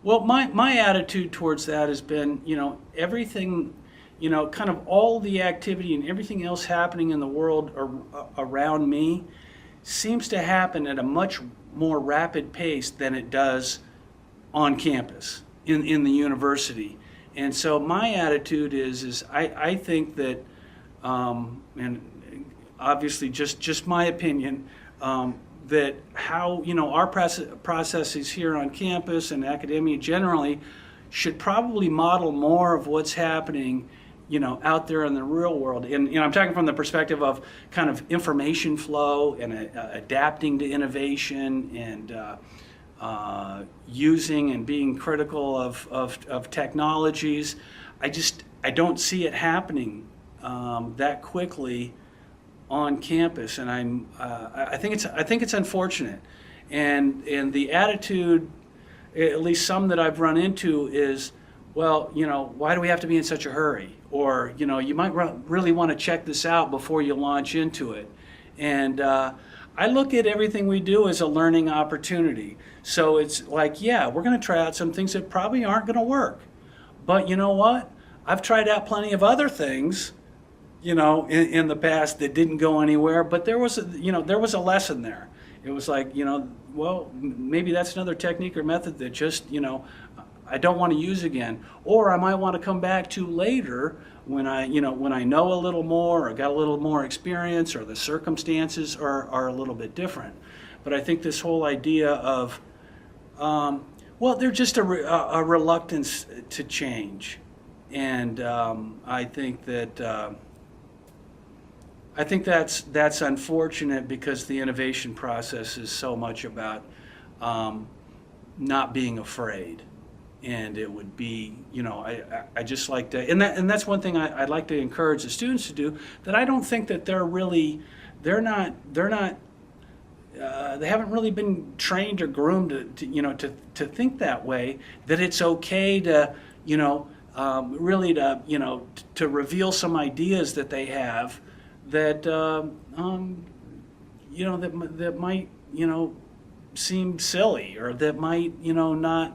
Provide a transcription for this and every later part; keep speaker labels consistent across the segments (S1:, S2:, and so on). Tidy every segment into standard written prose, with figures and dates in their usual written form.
S1: Well, my attitude towards that has been, everything, kind of all the activity and everything else happening in the world around me seems to happen at a much more rapid pace than it does on campus in the university. And so my attitude is I think that, and obviously just my opinion, that how, our processes here on campus and academia generally should probably model more of what's happening, out there in the real world. And, I'm talking from the perspective of kind of information flow and adapting to innovation and using and being critical of technologies. I don't see it happening that quickly on campus, and I think it's unfortunate, and the attitude, at least some that I've run into, is, well, why do we have to be in such a hurry? Or, you might really want to check this out before you launch into it. And I look at everything we do as a learning opportunity. So it's like, yeah, we're going to try out some things that probably aren't going to work. But you know what? I've tried out plenty of other things, in the past that didn't go anywhere, but there was a lesson there. It was like, well, maybe that's another technique or method that just, I don't want to use again, or I might want to come back to later when I know a little more or got a little more experience or the circumstances are a little bit different. But I think this whole idea of, well, there's just a reluctance to change, and I think that's unfortunate, because the innovation process is so much about not being afraid. And it would be, I just like to, and that's one thing I'd like to encourage the students to do, that I don't think that they haven't really been trained or groomed to think that way, that it's okay to, really to reveal some ideas that they have that, that might, seem silly, or that might, not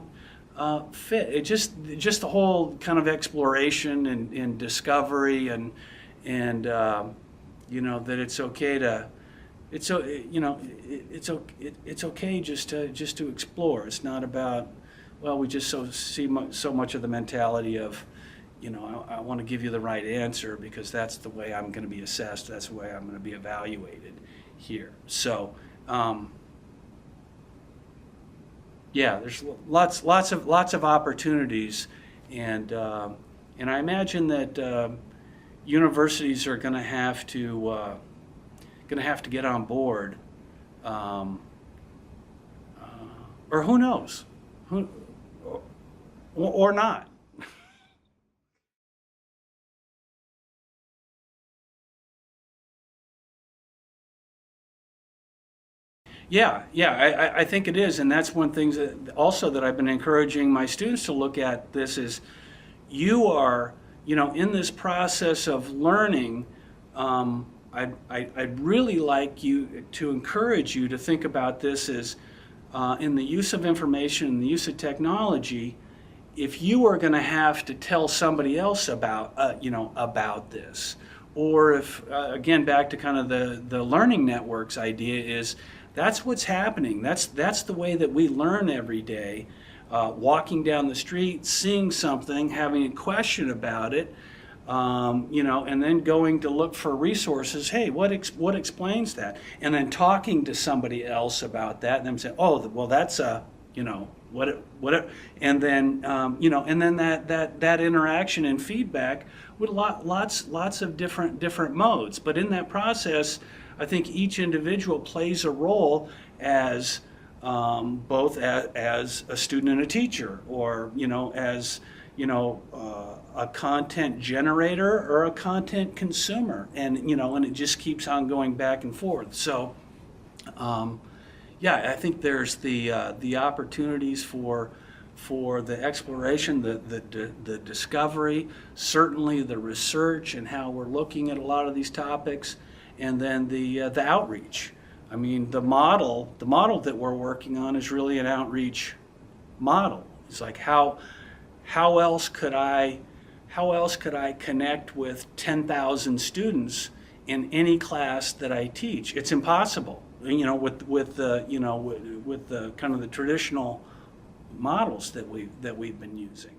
S1: fit. It just the whole kind of exploration and discovery and that it's okay to, it's okay just to explore. It's not about, well, we just see so much of the mentality of, I want to give you the right answer because that's the way I'm going to be assessed. That's the way I'm going to be evaluated here. So. Yeah, there's lots of opportunities, and I imagine that universities are going to have to get on board, or who knows, or not. Yeah, I think it is, and that's one thing that also that I've been encouraging my students to look at. This is, you are, in this process of learning. I'd really like you to encourage you to think about this as, in the use of information and the use of technology. If you are going to have to tell somebody else about, about this, or if, again, back to kind of the learning networks idea, is that's what's happening. That's the way that we learn every day. Walking down the street, seeing something, having a question about it, and then going to look for resources. Hey, what explains that? And then talking to somebody else about that, and then saying, oh, well, that's what, and then and then that interaction and feedback with lots of different modes. But in that process, I think each individual plays a role as both as a student and a teacher, or as a content generator or a content consumer, and and it just keeps on going back and forth. So yeah, I think there's the opportunities for the exploration, the discovery, certainly the research and how we're looking at a lot of these topics, and then the outreach. I mean, the model that we're working on is really an outreach model. It's like how else could I connect with 10,000 students in any class that I teach? It's impossible, with the kind of the traditional models that we've been using.